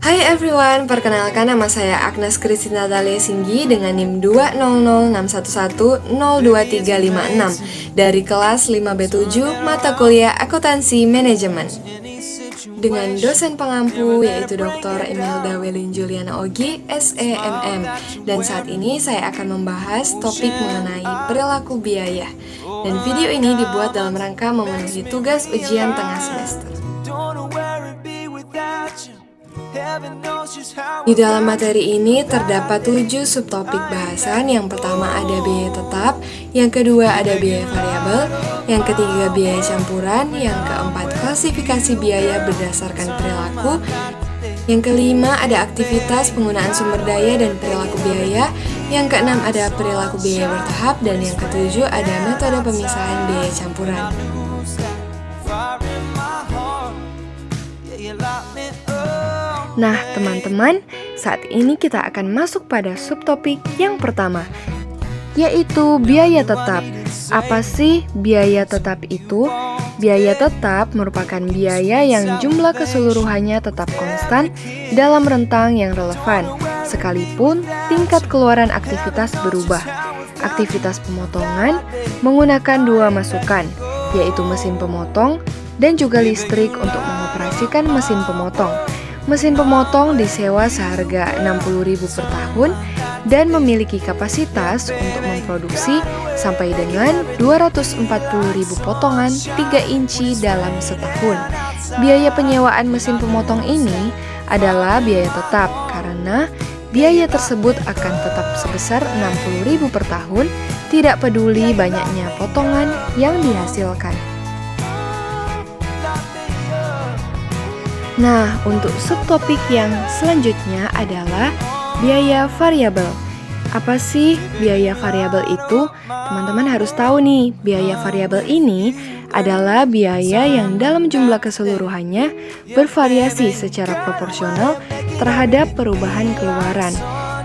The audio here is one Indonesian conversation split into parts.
Hai everyone, perkenalkan nama saya Agnes Christina Natalia Singgi dengan NIM 20061102356 dari kelas 5B7 mata kuliah Akuntansi Manajemen. Dengan dosen pengampu yaitu Dr. Imelda Welin Juliana Ogi, SEMM. Dan saat ini saya akan membahas topik mengenai perilaku biaya. Dan video ini dibuat dalam rangka memenuhi tugas ujian tengah semester. Di dalam materi ini terdapat 7 subtopik bahasan. Yang pertama ada biaya tetap, yang kedua ada biaya variabel, yang ketiga biaya campuran, yang keempat klasifikasi biaya berdasarkan perilaku, yang kelima ada aktivitas penggunaan sumber daya dan perilaku biaya, yang keenam ada perilaku biaya bertahap, dan yang ketujuh ada metode pemisahan biaya campuran. Nah, teman-teman, saat ini kita akan masuk pada subtopik yang pertama, yaitu biaya tetap. Apa sih biaya tetap itu? Biaya tetap merupakan biaya yang jumlah keseluruhannya tetap konstan dalam rentang yang relevan, sekalipun tingkat keluaran aktivitas berubah. Aktivitas pemotongan menggunakan dua masukan, yaitu mesin pemotong dan juga listrik untuk mengoperasikan mesin pemotong. Mesin pemotong disewa seharga 60.000 per tahun dan memiliki kapasitas untuk memproduksi sampai dengan 240.000 potongan 3 inci dalam setahun. Biaya penyewaan mesin pemotong ini adalah biaya tetap karena biaya tersebut akan tetap sebesar 60.000 per tahun, tidak peduli banyaknya potongan yang dihasilkan. Nah, untuk subtopik yang selanjutnya adalah biaya variabel. Apa sih biaya variabel itu? Teman-teman harus tahu nih, biaya variabel ini adalah biaya yang dalam jumlah keseluruhannya bervariasi secara proporsional terhadap perubahan keluaran.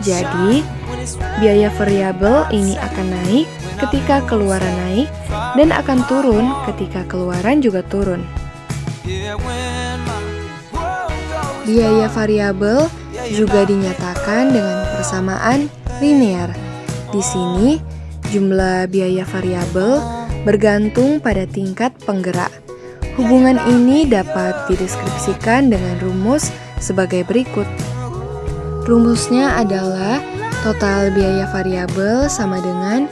Jadi, biaya variabel ini akan naik ketika keluaran naik dan akan turun ketika keluaran juga turun. Biaya variabel juga dinyatakan dengan persamaan linear. Di sini, jumlah biaya variabel bergantung pada tingkat penggerak. Hubungan ini dapat dideskripsikan dengan rumus sebagai berikut. Rumusnya adalah total biaya variabel sama dengan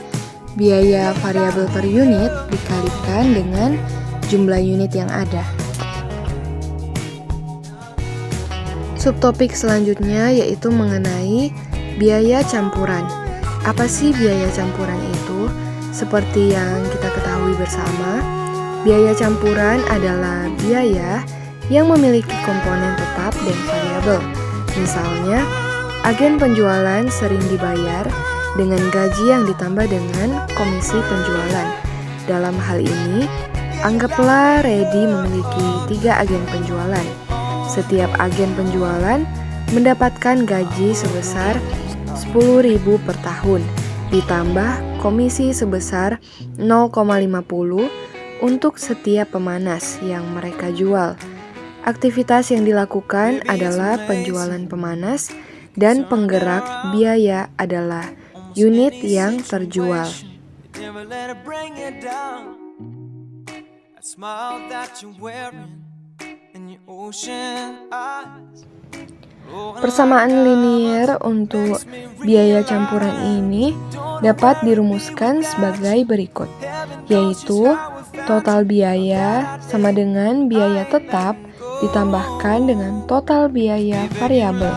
biaya variabel per unit dikalikan dengan jumlah unit yang ada. Subtopik selanjutnya yaitu mengenai biaya campuran. Apa sih biaya campuran itu? Seperti yang kita ketahui bersama, biaya campuran adalah biaya yang memiliki komponen tetap dan variabel. Misalnya, agen penjualan sering dibayar dengan gaji yang ditambah dengan komisi penjualan. Dalam hal ini, anggaplah Reddy memiliki 3 agen penjualan. Setiap agen penjualan mendapatkan gaji sebesar 10.000 per tahun, ditambah komisi sebesar 0,50 untuk setiap pemanas yang mereka jual. Aktivitas yang dilakukan adalah penjualan pemanas dan penggerak biaya adalah unit yang terjual. Persamaan linear untuk biaya campuran ini dapat dirumuskan sebagai berikut, yaitu total biaya sama dengan biaya tetap ditambahkan dengan total biaya variabel.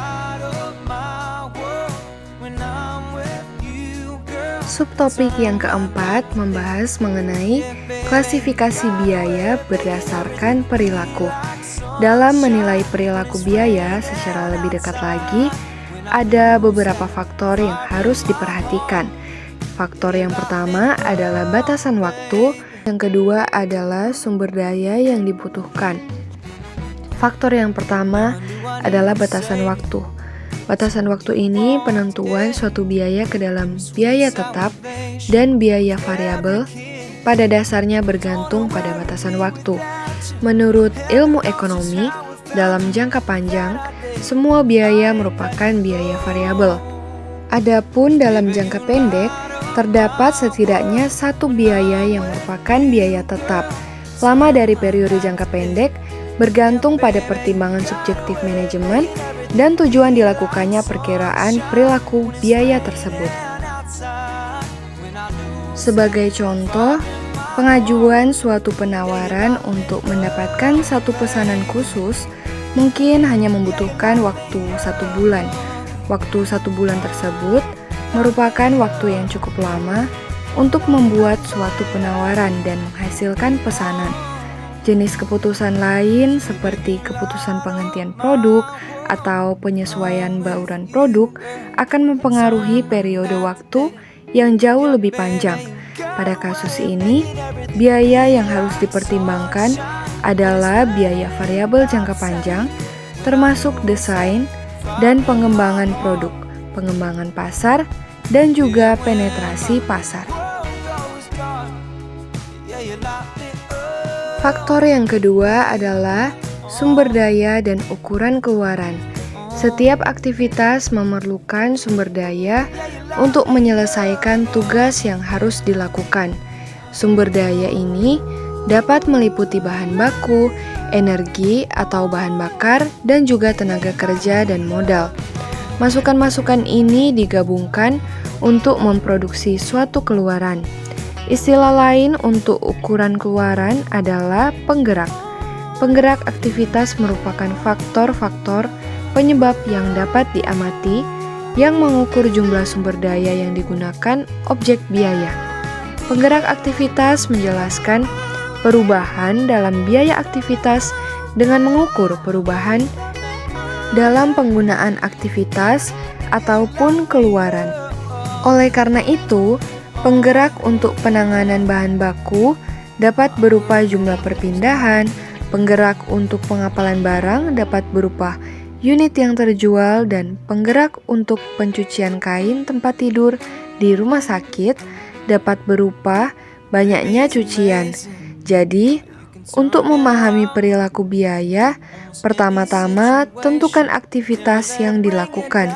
Subtopik yang keempat membahas mengenai klasifikasi biaya berdasarkan perilaku. Dalam menilai perilaku biaya secara lebih dekat lagi, ada beberapa faktor yang harus diperhatikan. Faktor yang pertama adalah batasan waktu, yang kedua adalah sumber daya yang dibutuhkan. Faktor yang pertama adalah batasan waktu. Batasan waktu ini penentuan suatu biaya ke dalam biaya tetap dan biaya variabel pada dasarnya bergantung pada batasan waktu. Menurut ilmu ekonomi, dalam jangka panjang, semua biaya merupakan biaya variabel. Adapun dalam jangka pendek, terdapat setidaknya satu biaya yang merupakan biaya tetap. Lama dari periode jangka pendek bergantung pada pertimbangan subjektif manajemen dan tujuan dilakukannya perkiraan perilaku biaya tersebut. Sebagai contoh, pengajuan suatu penawaran untuk mendapatkan satu pesanan khusus mungkin hanya membutuhkan waktu 1 bulan. Waktu 1 bulan tersebut merupakan waktu yang cukup lama untuk membuat suatu penawaran dan menghasilkan pesanan. Jenis keputusan lain seperti keputusan penghentian produk atau penyesuaian bauran produk akan mempengaruhi periode waktu yang jauh lebih panjang. Pada kasus ini, biaya yang harus dipertimbangkan adalah biaya variabel jangka panjang, termasuk desain dan pengembangan produk, pengembangan pasar, dan juga penetrasi pasar. Faktor yang kedua adalah sumber daya dan ukuran keluaran. Setiap aktivitas memerlukan sumber daya untuk menyelesaikan tugas yang harus dilakukan. Sumber daya ini dapat meliputi bahan baku, energi atau bahan bakar, dan juga tenaga kerja dan modal. Masukan-masukan ini digabungkan untuk memproduksi suatu keluaran. Istilah lain untuk ukuran keluaran adalah penggerak. Penggerak aktivitas merupakan faktor-faktor penyebab yang dapat diamati yang mengukur jumlah sumber daya yang digunakan objek biaya. Penggerak aktivitas menjelaskan perubahan dalam biaya aktivitas dengan mengukur perubahan dalam penggunaan aktivitas ataupun keluaran. Oleh karena itu, penggerak untuk penanganan bahan baku dapat berupa jumlah perpindahan, penggerak untuk pengapalan barang dapat berupa unit yang terjual, dan penggerak untuk pencucian kain tempat tidur di rumah sakit dapat berupa banyaknya cucian. Jadi, untuk memahami perilaku biaya, pertama-tama tentukan aktivitas yang dilakukan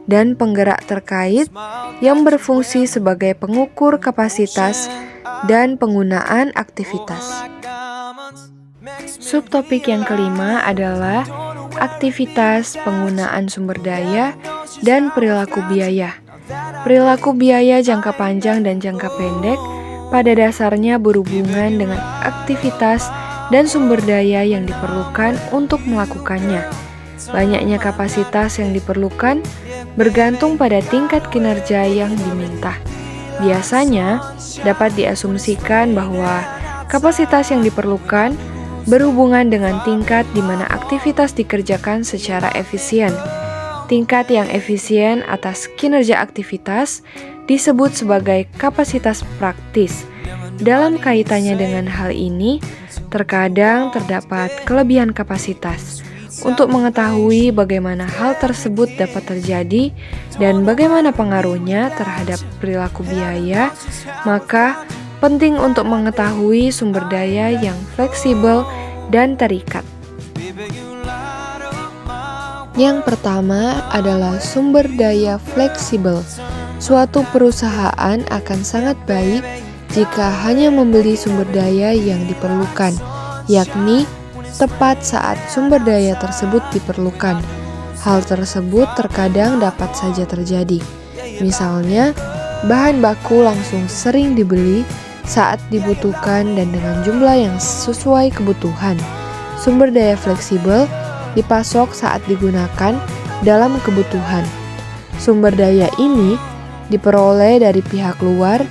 dan penggerak terkait yang berfungsi sebagai pengukur kapasitas dan penggunaan aktivitas. Subtopik yang kelima adalah aktivitas penggunaan sumber daya dan perilaku biaya. Perilaku biaya jangka panjang dan jangka pendek pada dasarnya berhubungan dengan aktivitas dan sumber daya yang diperlukan untuk melakukannya. Banyaknya kapasitas yang diperlukan bergantung pada tingkat kinerja yang diminta. Biasanya dapat diasumsikan bahwa kapasitas yang diperlukan berhubungan dengan tingkat di mana aktivitas dikerjakan secara efisien. Tingkat yang efisien atas kinerja aktivitas disebut sebagai kapasitas praktis. Dalam kaitannya dengan hal ini, terkadang terdapat kelebihan kapasitas. Untuk mengetahui bagaimana hal tersebut dapat terjadi dan bagaimana pengaruhnya terhadap perilaku biaya, maka penting untuk mengetahui sumber daya yang fleksibel dan terikat. Yang pertama adalah sumber daya fleksibel. Suatu perusahaan akan sangat baik jika hanya membeli sumber daya yang diperlukan, yakni tepat saat sumber daya tersebut diperlukan. Hal tersebut terkadang dapat saja terjadi. Misalnya, bahan baku langsung sering dibeli saat dibutuhkan dan dengan jumlah yang sesuai kebutuhan. Sumber daya fleksibel dipasok saat digunakan dalam kebutuhan. Sumber daya ini diperoleh dari pihak luar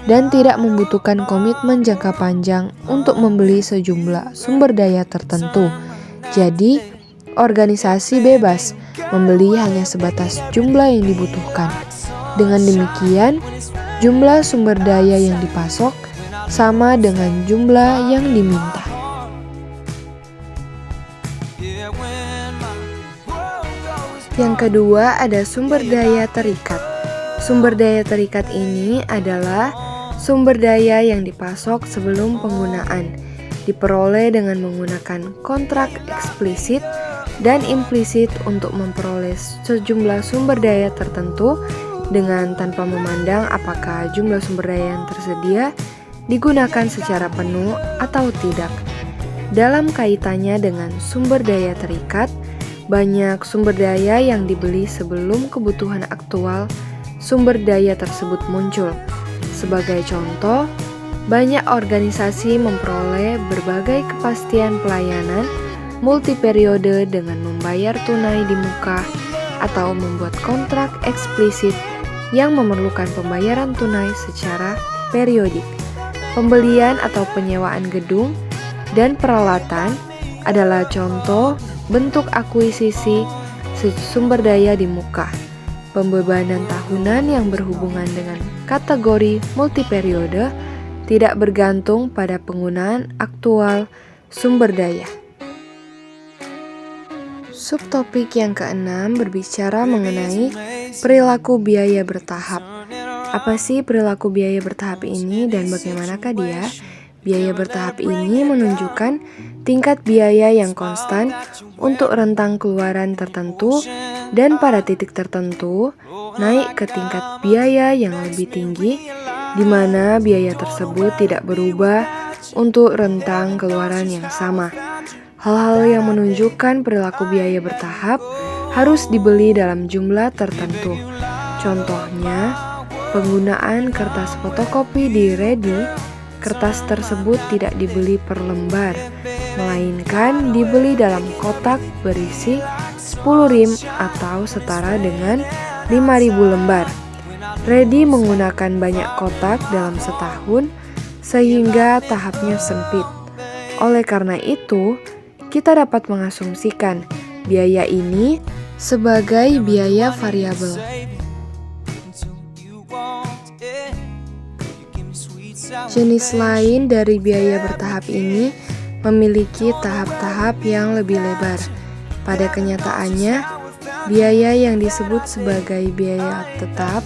dan tidak membutuhkan komitmen jangka panjang untuk membeli sejumlah sumber daya tertentu. Jadi, organisasi bebas membeli hanya sebatas jumlah yang dibutuhkan. Dengan demikian, jumlah sumber daya yang dipasok sama dengan jumlah yang diminta. Yang kedua ada sumber daya terikat. Sumber daya terikat ini adalah sumber daya yang dipasok sebelum penggunaan, diperoleh dengan menggunakan kontrak eksplisit dan implisit untuk memperoleh sejumlah sumber daya tertentu dengan tanpa memandang apakah jumlah sumber daya yang tersedia digunakan secara penuh atau tidak. Dalam kaitannya dengan sumber daya terikat, banyak sumber daya yang dibeli sebelum kebutuhan aktual sumber daya tersebut muncul. Sebagai contoh, banyak organisasi memperoleh berbagai kepastian pelayanan multiperiode dengan membayar tunai di muka atau membuat kontrak eksplisit yang memerlukan pembayaran tunai secara periodik. Pembelian atau penyewaan gedung dan peralatan adalah contoh bentuk akuisisi sumber daya di muka. Pembebanan tahunan yang berhubungan dengan kategori multiperiode tidak bergantung pada penggunaan aktual sumber daya. Subtopik yang keenam berbicara mengenai perilaku biaya bertahap. Apa sih perilaku biaya bertahap ini dan bagaimanakah dia? Biaya bertahap ini menunjukkan tingkat biaya yang konstan untuk rentang keluaran tertentu dan pada titik tertentu naik ke tingkat biaya yang lebih tinggi di mana biaya tersebut tidak berubah untuk rentang keluaran yang sama. Hal-hal yang menunjukkan perilaku biaya bertahap harus dibeli dalam jumlah tertentu. Contohnya, penggunaan kertas fotokopi di Ready, kertas tersebut tidak dibeli per lembar, melainkan dibeli dalam kotak berisi 10 rim atau setara dengan 5.000 lembar. Ready menggunakan banyak kotak dalam setahun sehingga tahapnya sempit. Oleh karena itu, kita dapat mengasumsikan biaya ini sebagai biaya variabel. Jenis lain dari biaya bertahap ini memiliki tahap-tahap yang lebih lebar. Pada kenyataannya, biaya yang disebut sebagai biaya tetap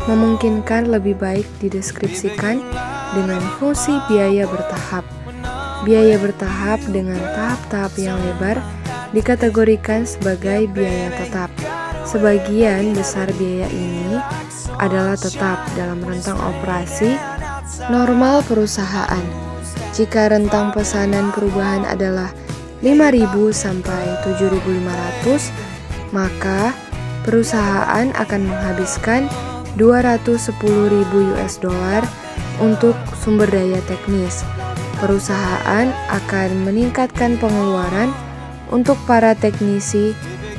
memungkinkan lebih baik dideskripsikan dengan fungsi biaya bertahap. Biaya bertahap dengan tahap-tahap yang lebar dikategorikan sebagai biaya tetap. Sebagian besar biaya ini adalah tetap dalam rentang operasi normal perusahaan. Jika rentang pesanan perubahan adalah 5.000 sampai 7.500, maka perusahaan akan menghabiskan 210.000 US dollar untuk sumber daya teknis. Perusahaan akan meningkatkan pengeluaran untuk para teknisi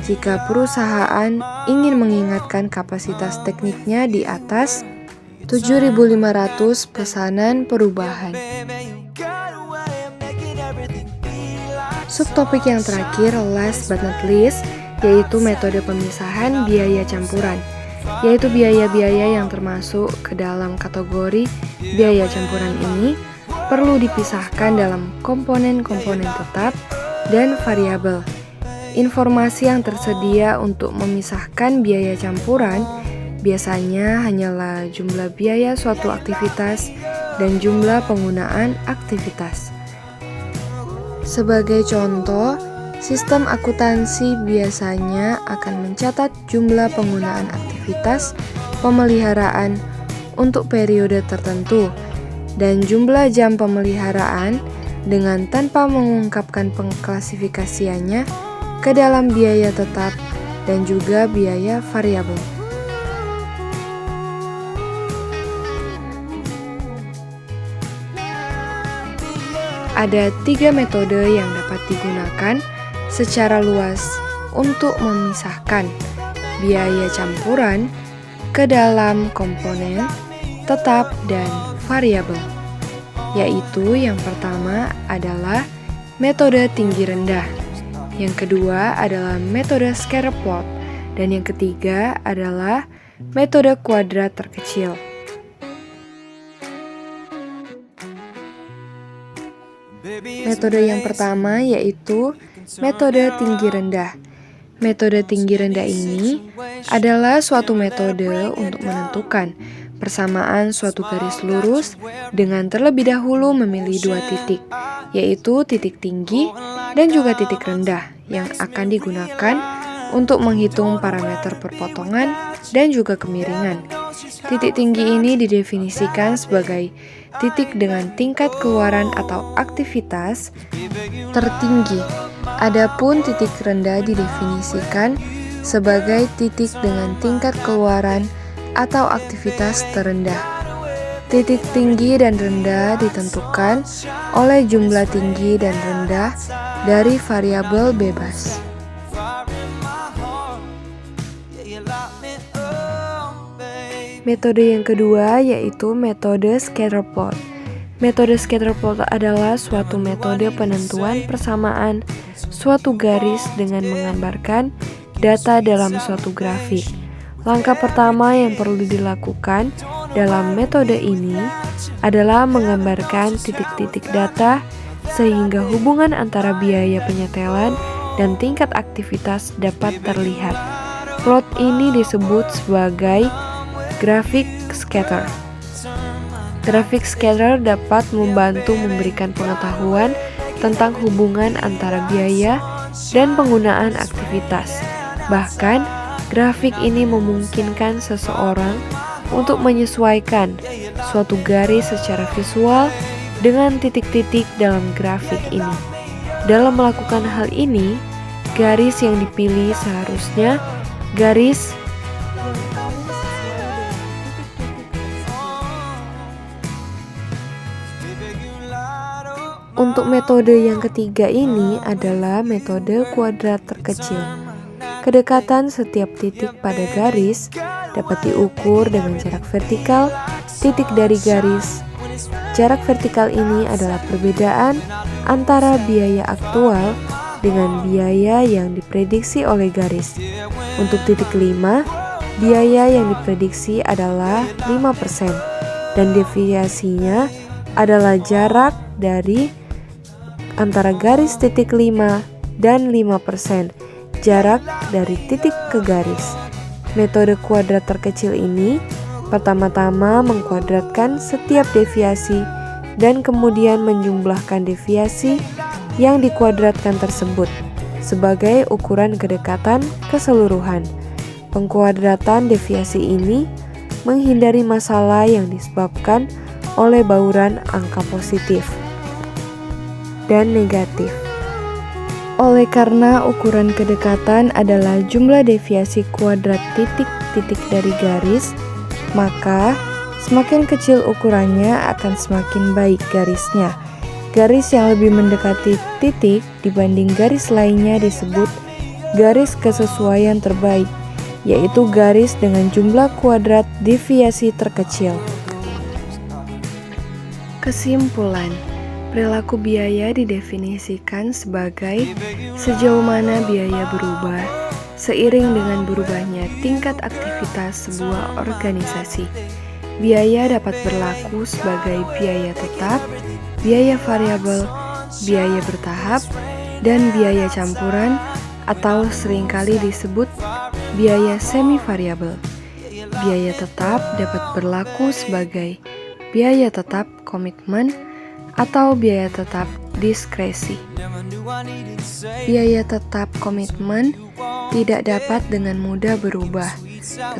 jika perusahaan ingin mengingatkan kapasitas tekniknya di atas 7.500 pesanan perubahan. Subtopik yang terakhir, last but not least, yaitu metode pemisahan biaya campuran, yaitu biaya-biaya yang termasuk ke dalam kategori biaya campuran ini perlu dipisahkan dalam komponen-komponen tetap dan variabel. Informasi yang tersedia untuk memisahkan biaya campuran biasanya hanyalah jumlah biaya suatu aktivitas dan jumlah penggunaan aktivitas. Sebagai contoh, sistem akuntansi biasanya akan mencatat jumlah penggunaan aktivitas pemeliharaan untuk periode tertentu dan jumlah jam pemeliharaan dengan tanpa mengungkapkan pengklasifikasiannya ke dalam biaya tetap dan juga biaya variabel. Ada 3 metode yang dapat digunakan secara luas untuk memisahkan biaya campuran ke dalam komponen tetap dan variabel, yaitu yang pertama adalah metode tinggi rendah, yang kedua adalah metode scatter plot, dan yang ketiga adalah metode kuadrat terkecil. Metode yang pertama yaitu metode tinggi rendah. Metode tinggi rendah ini adalah suatu metode untuk menentukan Persamaan suatu garis lurus dengan terlebih dahulu memilih dua titik, yaitu titik tinggi dan juga titik rendah yang akan digunakan untuk menghitung parameter perpotongan dan juga kemiringan. Titik tinggi ini didefinisikan sebagai titik dengan tingkat keluaran atau aktivitas tertinggi. Adapun titik rendah didefinisikan sebagai titik dengan tingkat keluaran atau aktivitas terendah. Titik tinggi dan rendah ditentukan oleh jumlah tinggi dan rendah dari variabel bebas. Metode yang kedua yaitu metode scatterplot. Metode scatterplot adalah suatu metode penentuan persamaan suatu garis dengan menggambarkan data dalam suatu grafik. Langkah pertama yang perlu dilakukan dalam metode ini adalah menggambarkan titik-titik data sehingga hubungan antara biaya penyetelan dan tingkat aktivitas dapat terlihat. Plot ini disebut sebagai grafik scatter. Grafik scatter dapat membantu memberikan pengetahuan tentang hubungan antara biaya dan penggunaan aktivitas. Bahkan, grafik ini memungkinkan seseorang untuk menyesuaikan suatu garis secara visual dengan titik-titik dalam grafik ini. Dalam melakukan hal ini, garis yang dipilih seharusnya garis Untuk metode yang ketiga ini adalah metode kuadrat terkecil. Kedekatan setiap titik pada garis dapat diukur dengan jarak vertikal titik dari garis. Jarak vertikal ini adalah perbedaan antara biaya aktual dengan biaya yang diprediksi oleh garis. Untuk titik 5, biaya yang diprediksi adalah 5% dan deviasinya adalah jarak dari antara garis titik 5 dan 5%, jarak dari titik ke garis. Metode kuadrat terkecil ini pertama-tama mengkuadratkan setiap deviasi dan kemudian menjumlahkan deviasi yang dikuadratkan tersebut sebagai ukuran kedekatan keseluruhan. Pengkuadratan deviasi ini menghindari masalah yang disebabkan oleh bauran angka positif dan negatif. Oleh karena ukuran kedekatan adalah jumlah deviasi kuadrat titik-titik dari garis, maka semakin kecil ukurannya akan semakin baik garisnya. Garis yang lebih mendekati titik dibanding garis lainnya disebut garis kesesuaian terbaik, yaitu garis dengan jumlah kuadrat deviasi terkecil. Kesimpulan, perilaku biaya didefinisikan sebagai sejauh mana biaya berubah seiring dengan berubahnya tingkat aktivitas sebuah organisasi. Biaya dapat berlaku sebagai biaya tetap, biaya variabel, biaya bertahap, dan biaya campuran atau seringkali disebut biaya semi-variabel. Biaya tetap dapat berlaku sebagai biaya tetap komitmen atau biaya tetap diskresi. Biaya tetap komitmen tidak dapat dengan mudah berubah,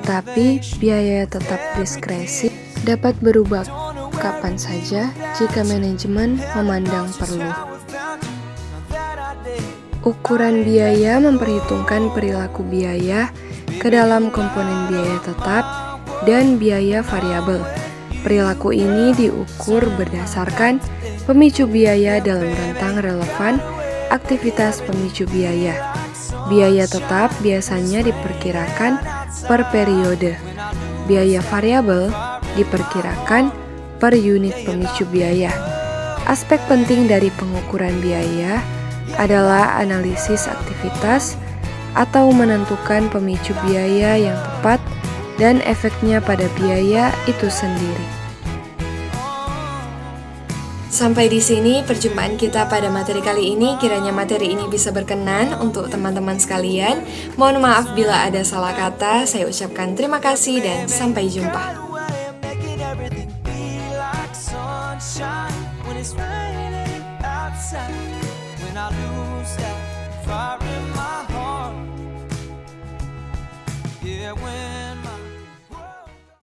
tetapi biaya tetap diskresi dapat berubah kapan saja jika manajemen memandang perlu. Ukuran biaya memperhitungkan perilaku biaya ke dalam komponen biaya tetap dan biaya variabel. Perilaku ini diukur berdasarkan pemicu biaya dalam rentang relevan aktivitas pemicu biaya. Biaya tetap biasanya diperkirakan per periode. Biaya variabel diperkirakan per unit pemicu biaya. Aspek penting dari pengukuran biaya adalah analisis aktivitas atau menentukan pemicu biaya yang tepat dan efeknya pada biaya itu sendiri. Sampai di sini perjumpaan kita pada materi kali ini. Kiranya materi ini bisa berkenan untuk teman-teman sekalian. Mohon maaf bila ada salah kata. Saya ucapkan terima kasih dan sampai jumpa. it's raining outside, when I lose that fire in my heart. Yeah, when